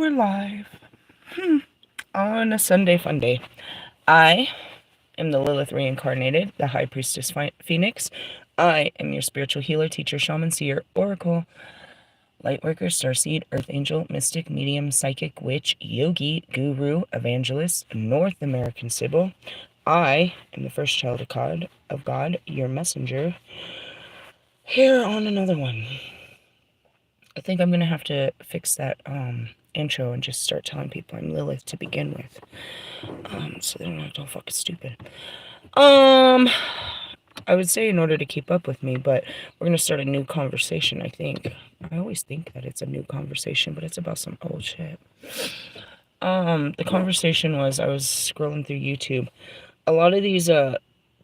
we're live. On a Sunday fun day. I am the Lilith reincarnated, the High Priestess Phoenix. I am your spiritual healer, teacher, shaman, seer, oracle, lightworker, starseed, earth angel, mystic, medium, psychic, witch, yogi, guru, evangelist, North American Sybil. I am the first child of God, your messenger. Here on another one. I think I'm gonna have to fix that intro and just start telling people I'm Lilith to begin with, so they don't act all fucking stupid. I would say in order to keep up with me, but we're gonna start a new conversation. I think I always think that it's a new conversation, but it's about some old shit. The conversation was, I was scrolling through YouTube. A lot of these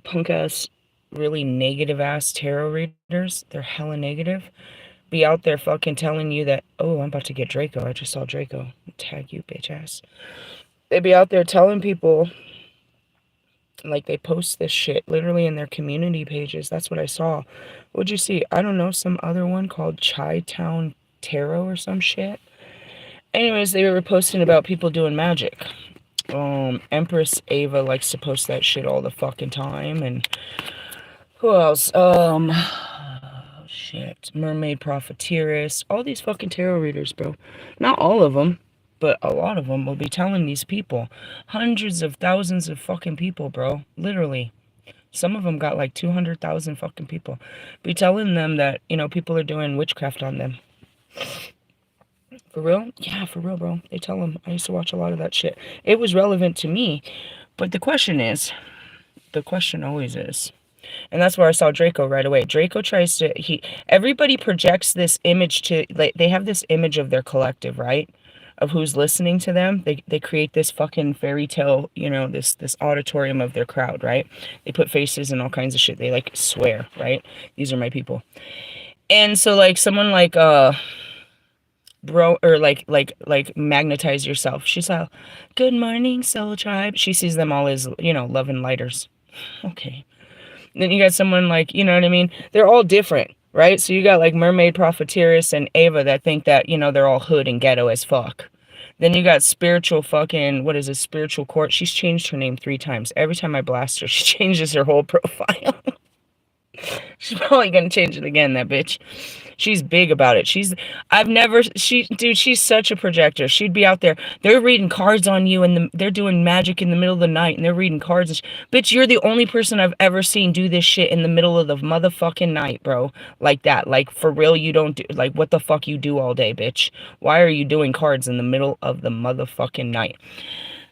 punk ass, really negative ass tarot readers, they're hella negative, be out there fucking telling you that, oh, I'm about to get Draco. I just saw Draco. Tag you, bitch ass. They be out there telling people, like, they post this shit literally in their community pages. That's what I saw. What'd you see? I don't know, some other one called Chi-Town Tarot or some shit. Anyways, they were posting about people doing magic. Empress Ava likes to post that shit all the fucking time. And who else? Shit, Mermaid Prophetess, all these fucking tarot readers, bro. Not all of them, but a lot of them will be telling these people, hundreds of thousands of fucking people, bro, literally. Some of them got like 200,000 fucking people. Be telling them that, you know, people are doing witchcraft on them. For real? Yeah, for real, bro. They tell them. I used to watch a lot of that shit. It was relevant to me, but the question always is, and that's where I saw Draco right away. Draco tries to, everybody projects this image to, like, they have this image of their collective, right? Of who's listening to them. They create this fucking fairy tale, you know, this auditorium of their crowd, right? They put faces and all kinds of shit. They, like, swear, right? These are my people. And so, like, someone like, bro, or like magnetize yourself. She's like, good morning, soul tribe. She sees them all as, you know, love and lighters. Okay. Then you got someone like, you know what I mean? They're all different, right? So you got like Mermaid Prophetess and Ava that think that, you know, they're all hood and ghetto as fuck. Then you got spiritual fucking, what is it, spiritual court. She's changed her name 3 times. Every time I blast her, she changes her whole profile. She's probably gonna change it again, that bitch. She's big about it. Dude, she's such a projector. She'd be out there. They're reading cards on you, and they're doing magic in the middle of the night, and they're reading cards. And bitch, you're the only person I've ever seen do this shit in the middle of the motherfucking night, bro. Like that. Like, for real, you don't do, like, what the fuck you do all day, bitch? Why are you doing cards in the middle of the motherfucking night?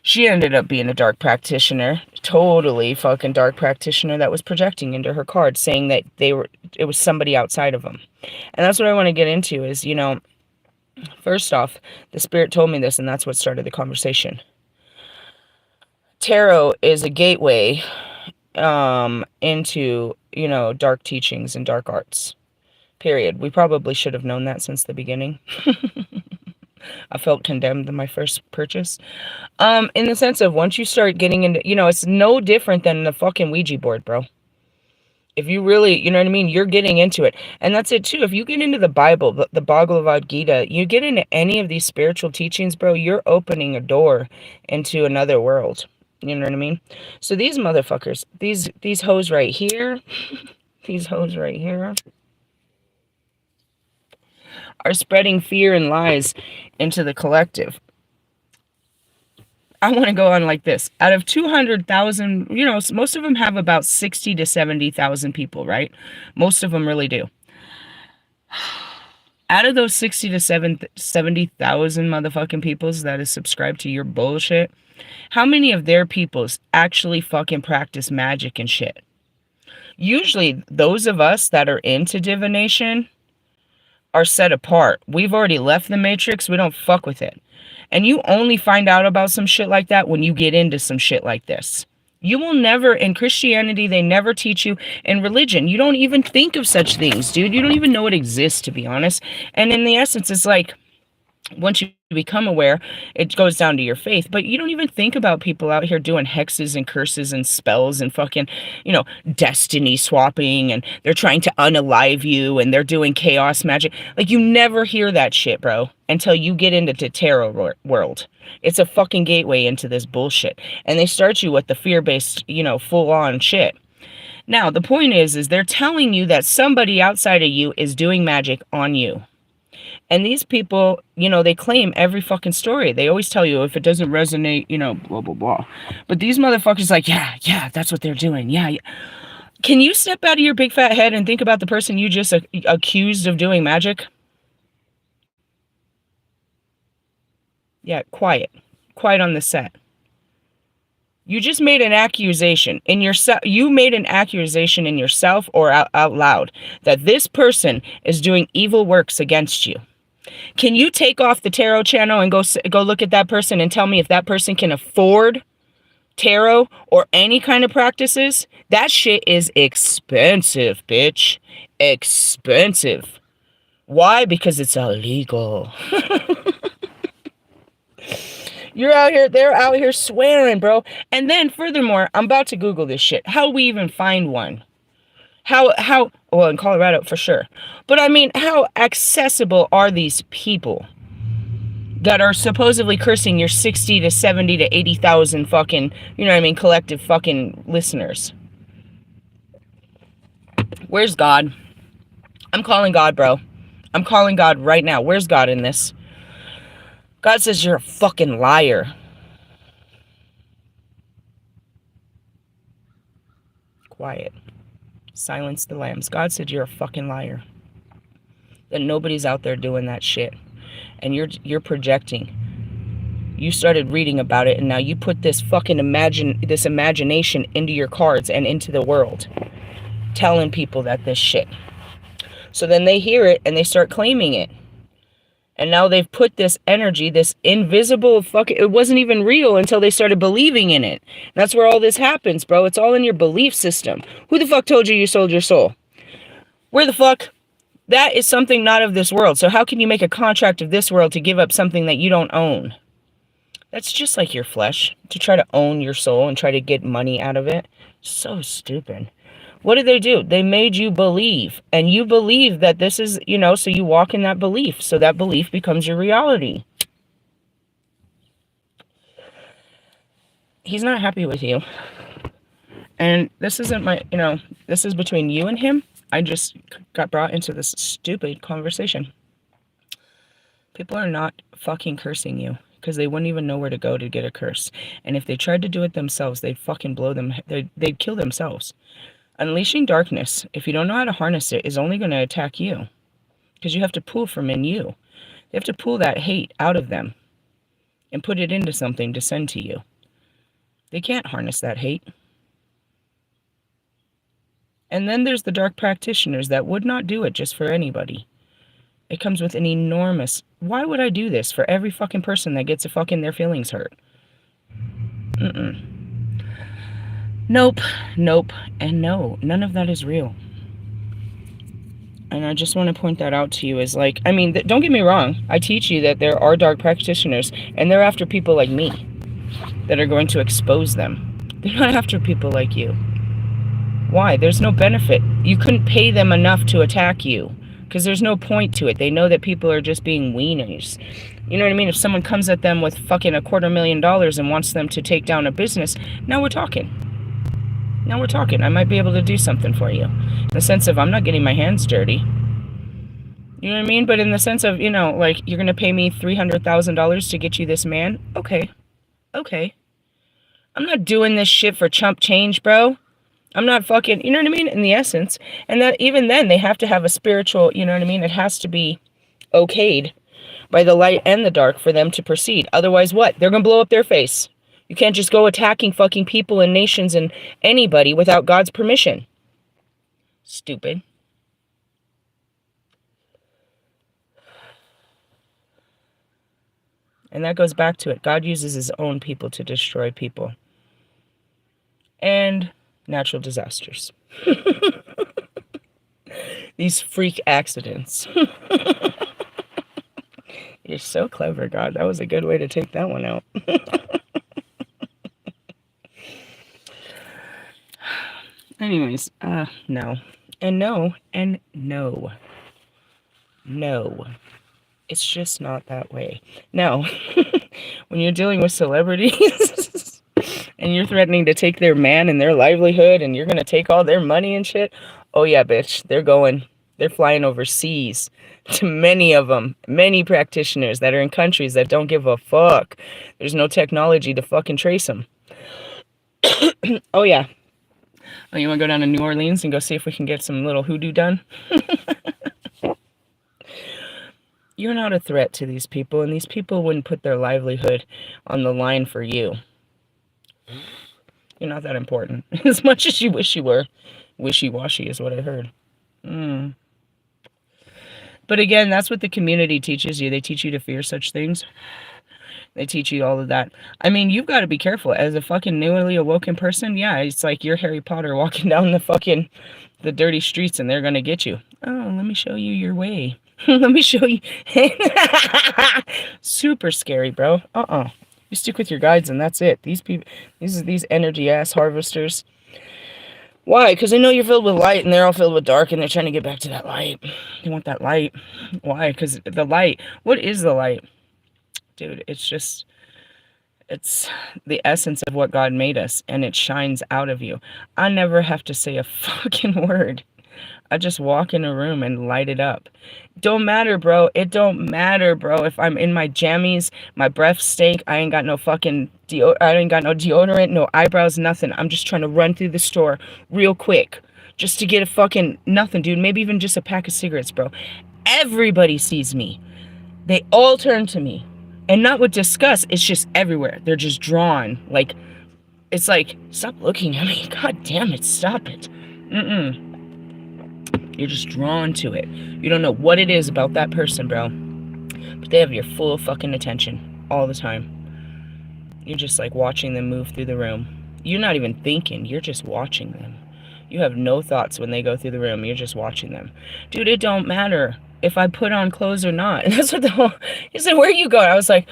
She ended up being a dark practitioner, totally fucking dark practitioner that was projecting into her cards, saying that it was somebody outside of them. And that's what I want to get into is, you know, first off, the spirit told me this, and that's what started the conversation. Tarot is a gateway into, you know, dark teachings and dark arts. Period. We probably should have known that since the beginning. I felt condemned in my first purchase. In the sense of, once you start getting into, you know, it's no different than the fucking Ouija board, bro. If you really, you know what I mean, you're getting into it. And that's it too. If you get into the Bible, the Bhagavad Gita, you get into any of these spiritual teachings, bro, you're opening a door into another world. You know what I mean? So these motherfuckers, these hoes right here, these hoes right here, are spreading fear and lies into the collective. I want to go on like this. Out of 200,000, you know, most of them have about 60 to 70,000 people, right? Most of them really do. Out of those 60 to 70,000 motherfucking peoples that is subscribed to your bullshit, how many of their peoples actually fucking practice magic and shit? Usually, those of us that are into divination are set apart. We've already left the matrix. We don't fuck with it. And you only find out about some shit like that when you get into some shit like this. You will never, in Christianity, they never teach you. In religion, you don't even think of such things, dude. You don't even know it exists, to be honest. And in the essence, it's like, Once you become aware, it goes down to your faith. But you don't even think about people out here doing hexes and curses and spells and fucking, destiny swapping, and they're trying to unalive you, and they're doing chaos magic. Like, you never hear that shit, bro, until you get into the tarot world. It's a fucking gateway into this bullshit. And they start you with the fear-based, full-on shit. Now, the point is they're telling you that somebody outside of you is doing magic on you. And these people, they claim every fucking story. They always tell you if it doesn't resonate, blah, blah, blah. But these motherfuckers like, yeah, that's what they're doing. Yeah. Can you step out of your big fat head and think about the person you just accused of doing magic? Yeah, quiet. Quiet on the set. You just made an accusation in yourself. You made an accusation in yourself or out loud that this person is doing evil works against you. Can you take off the tarot channel and go look at that person and tell me if that person can afford tarot or any kind of practices? That shit is expensive, bitch. Expensive. Why? Because it's illegal. They're out here swearing, bro. And then furthermore, I'm about to Google this shit. How we even find one? Well, in Colorado for sure. But I mean, how accessible are these people that are supposedly cursing your 60 to 70 to 80,000 fucking, collective fucking listeners? Where's God? I'm calling God, bro. I'm calling God right now. Where's God in this? God says you're a fucking liar. Quiet. Silence the lambs. God said you're a fucking liar. That nobody's out there doing that shit. And you're projecting. You started reading about it, and now you put this fucking imagination into your cards and into the world, telling people that this shit. So then they hear it and they start claiming it. And now they've put this energy, this invisible it wasn't even real until they started believing in it. That's where all this happens, bro. It's all in your belief system. Who the fuck told you sold your soul? Where the fuck? That is something not of this world. So how can you make a contract of this world to give up something that you don't own? That's just like your flesh, to try to own your soul and try to get money out of it. So stupid. What did they do? They made you believe. And you believe that this is, so you walk in that belief. So that belief becomes your reality. He's not happy with you. And this isn't this is between you and him. I just got brought into this stupid conversation. People are not fucking cursing you because they wouldn't even know where to go to get a curse. And if they tried to do it themselves, they'd fucking they'd kill themselves. Unleashing darkness, if you don't know how to harness it, is only going to attack you. Because you have to pull from in you. They have to pull that hate out of them and put it into something to send to you. They can't harness that hate. And then there's the dark practitioners that would not do it just for anybody. It comes with an enormous, why would I do this for every fucking person that gets their feelings hurt? Nope, and no, none of that is real. And I just want to point that out to you don't get me wrong. I teach you that there are dark practitioners, and they're after people like me that are going to expose them. They're not after people like you. Why? There's no benefit. You couldn't pay them enough to attack you because there's no point to it. They know that people are just being wieners. You know what I mean? If someone comes at them with fucking $250,000 and wants them to take down a business, now we're talking. I might be able to do something for you. In the sense of I'm not getting my hands dirty. You know what I mean? But in the sense of, you're going to pay me $300,000 to get you this man? Okay. I'm not doing this shit for chump change, bro. I'm not fucking, you know what I mean? In the essence. And that even then they have to have a spiritual, you know what I mean? It has to be okayed by the light and the dark for them to proceed. Otherwise what? They're going to blow up their face. You can't just go attacking fucking people and nations and anybody without God's permission. Stupid. And that goes back to it. God uses his own people to destroy people. And natural disasters. These freak accidents. You're You're so clever, God. That was a good way to take that one out. Anyways, no. And no, and no. No. It's just not that way. Now, when you're dealing with celebrities and you're threatening to take their man and their livelihood and you're going to take all their money and shit, oh yeah, bitch, they're flying overseas to many of them, many practitioners that are in countries that don't give a fuck. There's no technology to fucking trace them. Oh yeah. Oh, you want to go down to New Orleans and go see if we can get some little hoodoo done? You're not a threat to these people, and these people wouldn't put their livelihood on the line for you. You're not that important. As much as you wish you were. Wishy-washy is what I heard. But again, that's what the community teaches you. They teach you to fear such things. They teach you all of that. I mean, you've got to be careful. As a fucking newly awoken person, yeah, it's like you're Harry Potter walking down the dirty streets and they're going to get you. Oh, let me show you your way. Let me show you. Super scary, bro. You stick with your guides and that's it. These people, these energy ass harvesters. Why? Because they know you're filled with light and they're all filled with dark and they're trying to get back to that light. They want that light. Why? Because the light. What is the light? Dude, it's the essence of what God made us, and it shines out of you. I never have to say a fucking word. I just walk in a room and light it up. Don't matter, bro. It don't matter, bro. If I'm in my jammies, my breath stink, I ain't got no fucking I ain't got no deodorant, no eyebrows, nothing. I'm just trying to run through the store real quick just to get a fucking nothing, dude. Maybe even just a pack of cigarettes, bro. Everybody sees me. They all turn to me. And not with disgust, it's just everywhere. They're just drawn. Like, it's like, stop looking at me. God damn it, stop it. You're just drawn to it. You don't know what it is about that person, bro. But they have your full fucking attention all the time. You're just like watching them move through the room. You're not even thinking, you're just watching them. You have no thoughts when they go through the room. You're just watching them. Dude, it don't matter if I put on clothes or not. And that's what he said, where you going? I was like,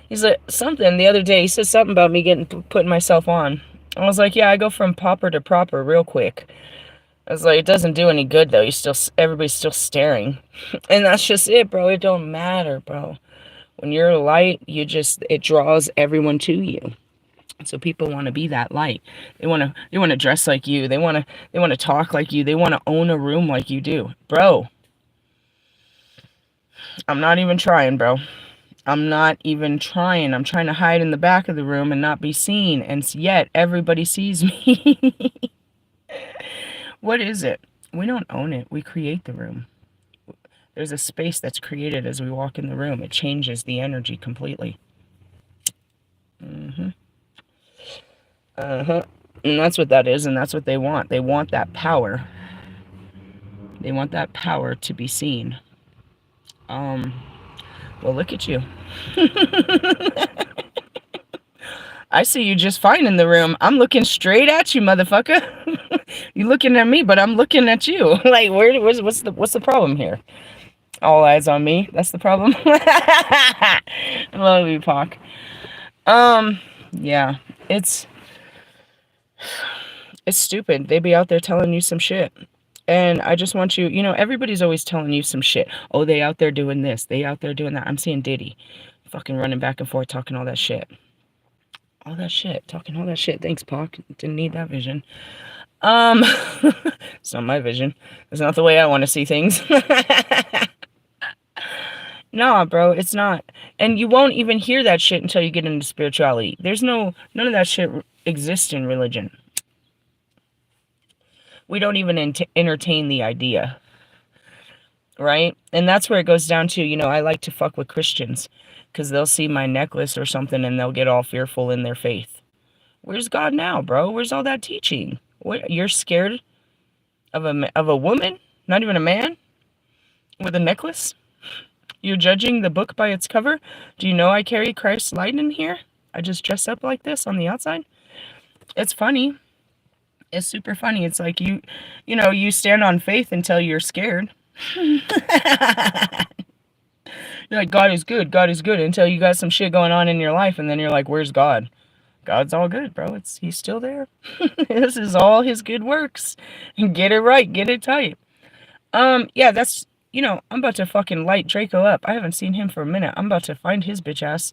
he's like, something the other day. He said something about me putting myself on. I was like, yeah, I go from pauper to proper real quick. I was like, it doesn't do any good though. Everybody's still staring. And that's just it, bro. It don't matter, bro. When you're light, it draws everyone to you. So people want to be that light. They want to dress like you. They want to talk like you. They want to own a room like you do. Bro, I'm not even trying, bro. I'm not even trying. I'm trying to hide in the back of the room and not be seen. And yet everybody sees me. What is it? We don't own it. We create the room. There's a space that's created as we walk in the room. It changes the energy completely. And that's what that is, and that's what they want. They want that power. They want that power to be seen. Well, look at you. I see you just fine in the room. I'm looking straight at you, motherfucker. You looking at me, but I'm looking at you. Like, what's the problem here? All eyes on me. That's the problem. I love you, Pac. Yeah, it's stupid. They be out there telling you some shit. And I just want you, everybody's always telling you some shit. Oh, they out there doing this. They out there doing that. I'm seeing Diddy fucking running back and forth talking all that shit. All that shit. Talking all that shit. Thanks, Pac. Didn't need that vision. It's not my vision. It's not the way I want to see things. No, bro, it's not. And you won't even hear that shit until you get into spirituality. None of that shit exists in religion. We don't even entertain the idea. Right? And that's where it goes down to, I like to fuck with Christians because they'll see my necklace or something and they'll get all fearful in their faith. Where's God now, bro? Where's all that teaching? What, you're scared of a woman? Not even a man? With a necklace? You're judging the book by its cover? Do you know I carry Christ's light in here? I just dress up like this on the outside? It's funny. It's super funny. It's like you stand on faith until you're scared. You're like, God is good, God is good, until you got some shit going on in your life, and then you're like, where's God? God's all good, bro. He's still there. This is all his good works. Get it right, get it tight. Yeah, that's, I'm about to fucking light Draco up. I haven't seen him for a minute. I'm about to find his bitch ass.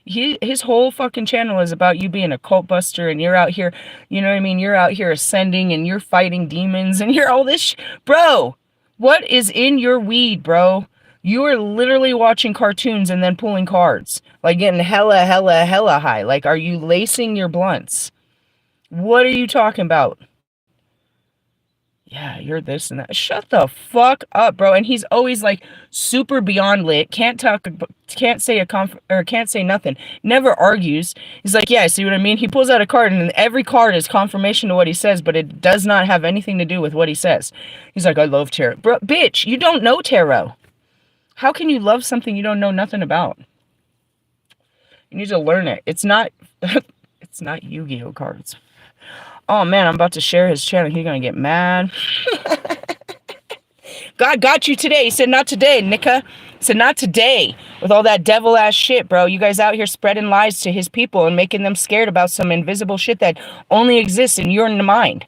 His whole fucking channel is about you being a cult buster, and you're out here, you know what I mean? You're out here ascending, and you're fighting demons, and you're all this bro, what is in your weed, bro? You are literally watching cartoons and then pulling cards. Like getting hella, hella, hella high. Like, are you lacing your blunts? What are you talking about? Yeah, you're this and that. Shut the fuck up, bro. And he's always like super beyond lit. Can't talk, can't say can't say nothing. Never argues. He's like, yeah, see what I mean? He pulls out a card, and every card is confirmation to what he says, but it does not have anything to do with what he says. He's like, I love tarot. Bro, bitch, you don't know tarot. How can you love something you don't know nothing about? You need to learn it. It's not it's not Yu-Gi-Oh cards. Oh man, I'm about to share his channel. He's gonna get mad. God got you today. He said, not today, Nika. He said, not today. With all that devil ass shit, bro. You guys out here spreading lies to his people and making them scared about some invisible shit that only exists in your mind.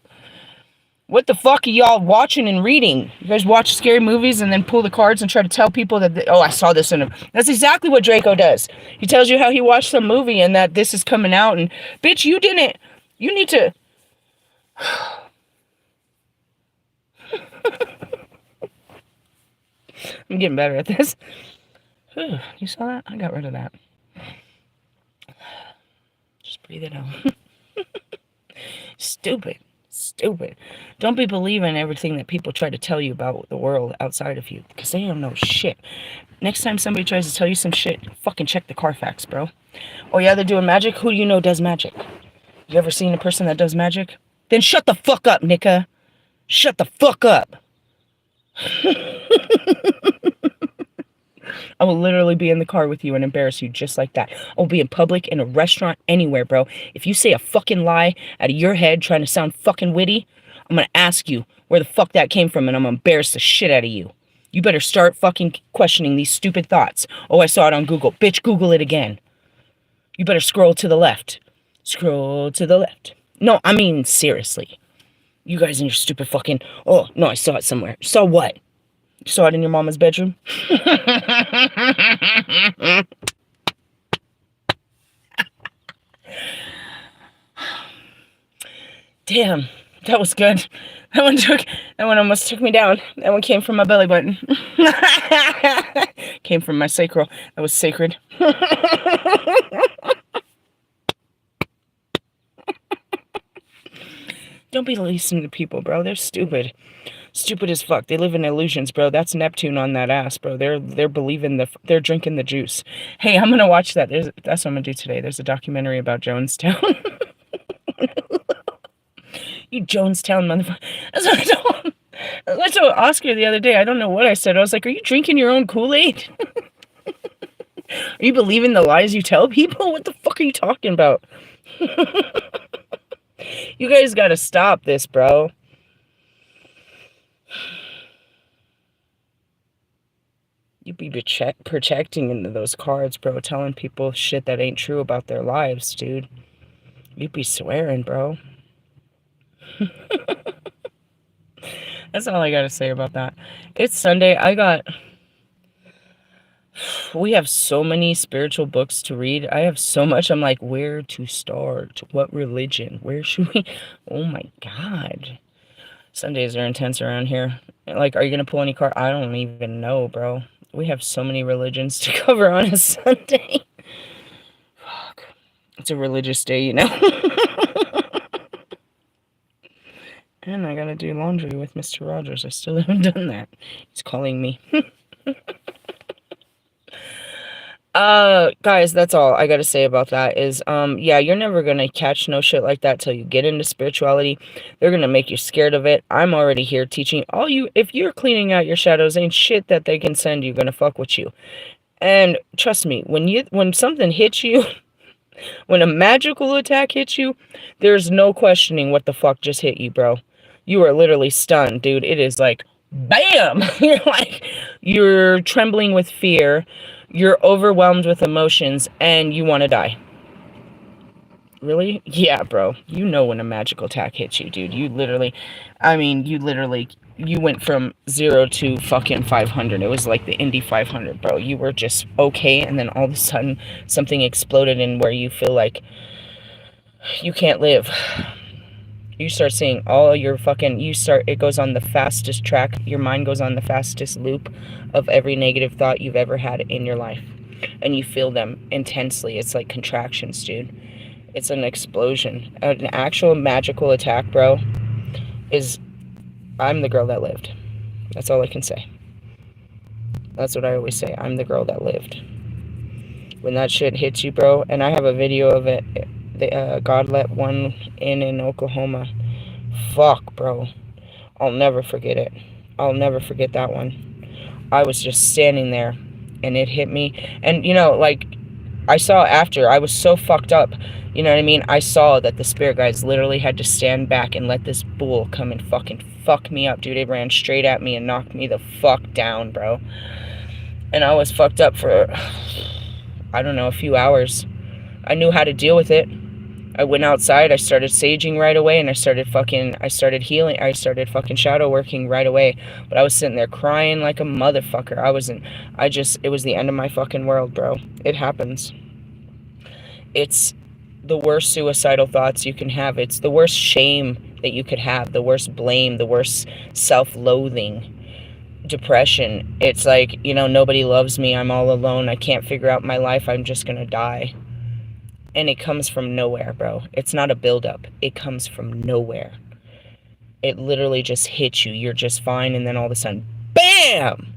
What the fuck are y'all watching and reading? You guys watch scary movies and then pull the cards and try to tell people that, oh, I saw this in a... That's exactly what Draco does. He tells you how he watched some movie and that this is coming out, and bitch, you didn't. You need to... I'm getting better at this. You saw that? I got rid of that. Just breathe it out. Stupid. Stupid. Don't be believing everything that people try to tell you about the world outside of you, because they don't know shit. Next time somebody tries to tell you some shit, fucking check the Carfax, bro. Oh yeah, they're doing magic? Who do you know does magic? You ever seen a person that does magic? Then shut the fuck up, Nika. Shut the fuck up. I will literally be in the car with you and embarrass you just like that. I'll be in public, in a restaurant, anywhere, bro. If you say a fucking lie out of your head trying to sound fucking witty, I'm gonna ask you where the fuck that came from, and I'm gonna embarrass the shit out of you. You better start fucking questioning these stupid thoughts. Oh, I saw it on Google. Bitch, Google it again. You better scroll to the left. Scroll to the left. No, I mean, seriously. You guys in your stupid fucking... Oh, no, I saw it somewhere. Saw what? You saw it in your mama's bedroom? Damn, that was good. That one almost took me down. That one came from my belly button. Came from my sacral. That was sacred. Don't be listening to people, bro. They're stupid. Stupid as fuck. They live in illusions, bro. That's Neptune on that ass, bro. They're believing they're drinking the juice. Hey, I'm gonna watch that. That's what I'm gonna do today. There's a documentary about Jonestown. You Jonestown motherfucker. That's what I told Oscar the other day. I don't know what I said. I was like, are you drinking your own Kool-Aid? Are you believing the lies you tell people? What the fuck are you talking about? You guys gotta stop this, bro. You be projecting into those cards, bro. Telling people shit that ain't true about their lives, dude. You be swearing, bro. That's all I gotta say about that. It's Sunday. We have so many spiritual books to read. I have so much. I'm like, where to start? What religion? Where should we? Oh my God. Sundays are intense around here. Like, are you gonna pull any card? I don't even know, bro. We have so many religions to cover on a Sunday. Fuck. It's a religious day, you know? And I gotta do laundry with Mr. Rogers. I still haven't done that. He's calling me. Guys, that's all I gotta say about that is, yeah, you're never gonna catch no shit like that till you get into spirituality. They're gonna make you scared of it. I'm already here teaching all you, if you're cleaning out your shadows, ain't shit that they can send you gonna fuck with you. And trust me, when something hits you, when a magical attack hits you, there's no questioning what the fuck just hit you, bro. You are literally stunned, dude. It is like, bam! You're like, you're trembling with fear, you're overwhelmed with emotions, and you want to die. Really? Yeah, bro. You know when a magical attack hits you, dude. You literally, you went from 0 to fucking 500. It was like the Indy 500, bro. You were just okay, and then all of a sudden, something exploded in where you feel like you can't live. You start seeing all your fucking, it goes on the fastest track. Your mind goes on the fastest loop of every negative thought you've ever had in your life. And you feel them intensely. It's like contractions, dude. It's an explosion. An actual magical attack, bro, is, I'm the girl that lived. That's all I can say. That's what I always say. I'm the girl that lived. When that shit hits you, bro, and I have a video of it. God let one in Oklahoma. Fuck, bro. I'll never forget it. I'll never forget that one. I was just standing there, and it hit me. And, you know, like, I saw after, I was so fucked up. You know what I mean? I saw that the spirit guides literally had to stand back and let this bull come and fucking fuck me up, dude. It ran straight at me and knocked me the fuck down, bro. And I was fucked up for, I don't know, a few hours. I knew how to deal with it. I went outside, I started saging right away, and I started healing, I started fucking shadow working right away. But I was sitting there crying like a motherfucker. It was the end of my fucking world, bro. It happens. It's the worst suicidal thoughts you can have. It's the worst shame that you could have, the worst blame, the worst self-loathing, depression. It's like, you know, nobody loves me, I'm all alone, I can't figure out my life, I'm just gonna die. And it comes from nowhere, bro. It's not a buildup. It comes from nowhere. It literally just hits you. You're just fine, and then all of a sudden, BAM!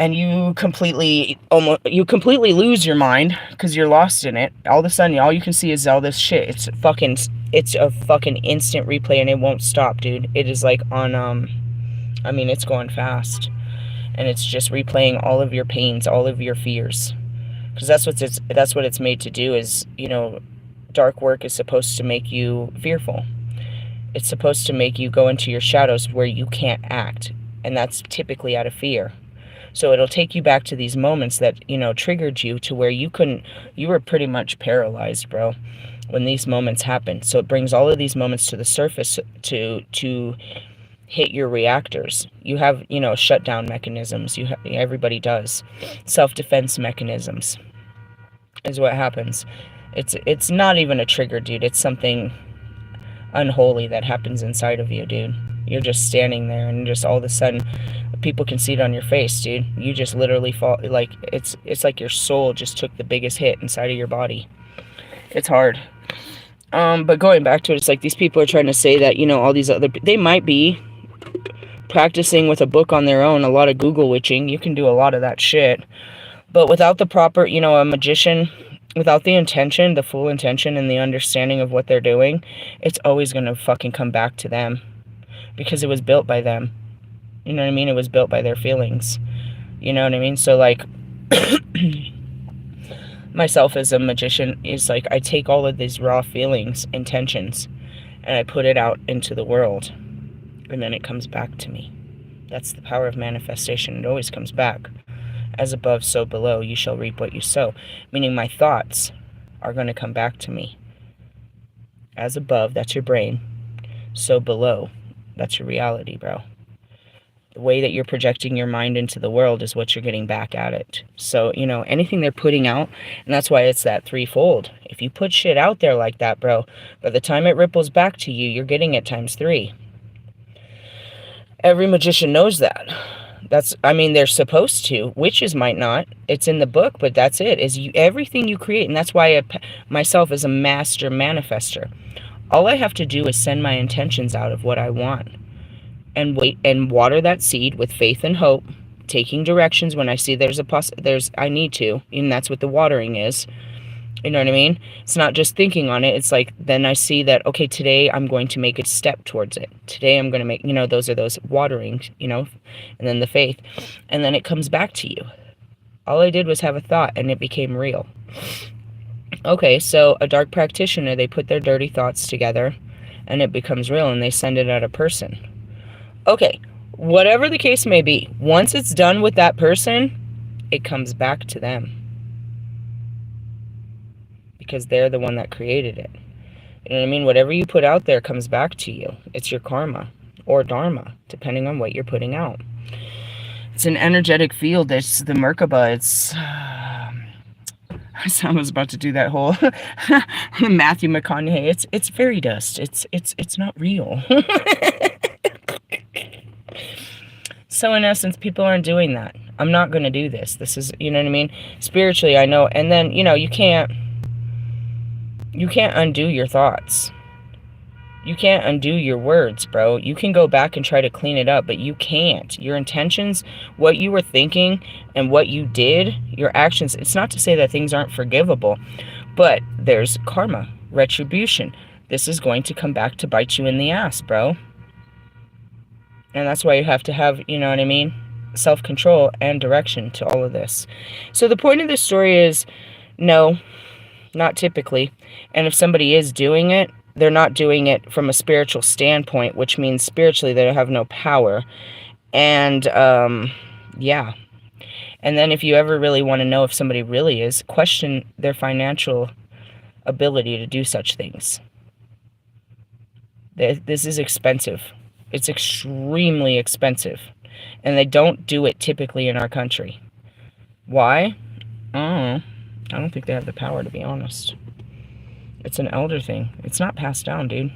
And you completely lose your mind because you're lost in it. All of a sudden, all you can see is all this shit. It's a fucking instant replay, and it won't stop, dude. It is like on, I mean, it's going fast. And it's just replaying all of your pains, all of your fears. Because that's what it's made to do. Is, you know, dark work is supposed to make you fearful. It's supposed to make you go into your shadows where you can't act, and that's typically out of fear. So it'll take you back to these moments that, you know, triggered you to where you were pretty much paralyzed, bro, when these moments happen. So it brings all of these moments to the surface to hit your reactors. You have, you know, shutdown mechanisms. Everybody does. Self-defense mechanisms is what happens. It's not even a trigger, dude. It's something unholy that happens inside of you, dude. You're just standing there, and just all of a sudden, people can see it on your face, dude. You just literally fall, like, it's like your soul just took the biggest hit inside of your body. It's hard. But going back to it, it's like these people are trying to say that, you know, all these other, they might be practicing with a book on their own, a lot of Google witching. You can do a lot of that shit. But without the proper, you know, a magician, without the intention, the full intention and the understanding of what they're doing, it's always going to fucking come back to them. Because it was built by them. You know what I mean? It was built by their feelings. You know what I mean? So, like, myself as a magician is like, I take all of these raw feelings, intentions, and I put it out into the world. And then it comes back to me. That's the power of manifestation. It always comes back. As above, so below, you shall reap what you sow. Meaning my thoughts are going to come back to me. As above, that's your brain. So below, that's your reality, bro. The way that you're projecting your mind into the world is what you're getting back at it. So, you know, anything they're putting out, and that's why it's that threefold. If you put shit out there like that, bro, by the time it ripples back to you, you're getting it times 3. Every magician knows that. I mean, they're supposed to. Witches might not. It's in the book, but that's it. Everything you create, and that's why myself is a master manifester. All I have to do is send my intentions out of what I want, and wait and water that seed with faith and hope, taking directions when I see I need to, and that's what the watering is. You know what I mean? It's not just thinking on it. It's like, then I see that, okay, today I'm going to make a step towards it. Today I'm going to make, you know, those are those waterings, you know, and then the faith. And then it comes back to you. All I did was have a thought, and it became real. Okay, so a dark practitioner, they put their dirty thoughts together, and it becomes real, and they send it at a person. Okay, Whatever the case may be, once it's done with that person, it comes back to them. Because they're the one that created it. You know what I mean? Whatever you put out there comes back to you. It's your karma or dharma, depending on what you're putting out. It's an energetic field. It's the Merkaba. It's... I was about to do that whole Matthew McConaughey. It's fairy dust. It's not real. So in essence, people aren't doing that. I'm not going to do this. This is, you know what I mean? Spiritually, I know. And then, you know, you can't undo your thoughts. You can't undo your words, bro. You can go back and try to clean it up, but you can't. Your intentions, what you were thinking, and what you did, your actions, it's not to say that things aren't forgivable, but there's karma, retribution. This is going to come back to bite you in the ass, bro. And that's why you have to have, you know what I mean, self-control and direction to all of this. So the point of this story is, no, not typically. And if somebody is doing it, they're not doing it from a spiritual standpoint, which means spiritually they have no power. And, yeah. And then if you ever really want to know if somebody really is, question their financial ability to do such things. This is expensive. It's extremely expensive. And they don't do it typically in our country. Why? I don't think they have the power, to be honest. It's an elder thing. It's not passed down, dude.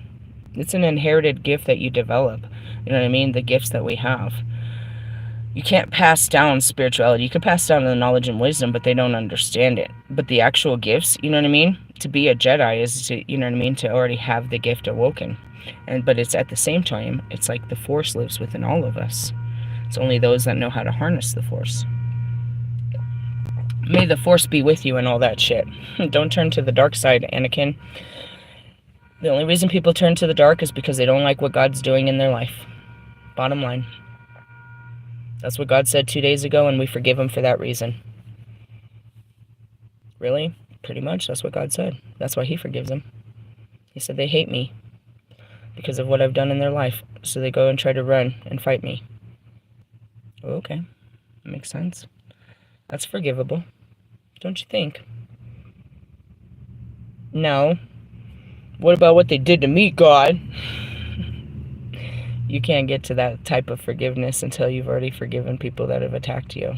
It's an inherited gift that you develop. You know what I mean? The gifts that we have. You can't pass down spirituality. You can pass down the knowledge and wisdom, but they don't understand it. But the actual gifts, you know what I mean? To be a Jedi is to, you know what I mean, to already have the gift awoken. But it's at the same time, it's like the Force lives within all of us. It's only those that know how to harness the Force. May the Force be with you and all that shit. Don't turn to the dark side, Anakin. The only reason people turn to the dark is because they don't like what God's doing in their life. Bottom line. That's what God said 2 days ago, and we forgive him for that reason. Really? Pretty much, that's what God said. That's why he forgives them. He said they hate me because of what I've done in their life. So they go and try to run and fight me. Okay. That makes sense. That's forgivable. Don't you think? No. What about what they did to me, God? You can't get to that type of forgiveness until you've already forgiven people that have attacked you.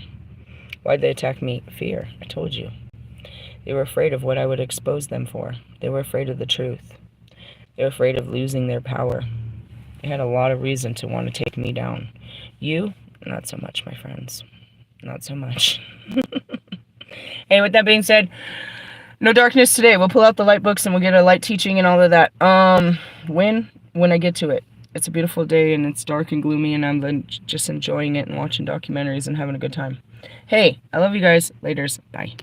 Why'd they attack me? Fear. I told you. They were afraid of what I would expose them for. They were afraid of the truth. They were afraid of losing their power. They had a lot of reason to want to take me down. You, not so much, my friends. Not so much. Hey, with that being said, no darkness today. We'll pull out the light books and we'll get a light teaching and all of that. When I get to it. It's a beautiful day and it's dark and gloomy and I'm just enjoying it and watching documentaries and having a good time. Hey, I love you guys. Laters. Bye.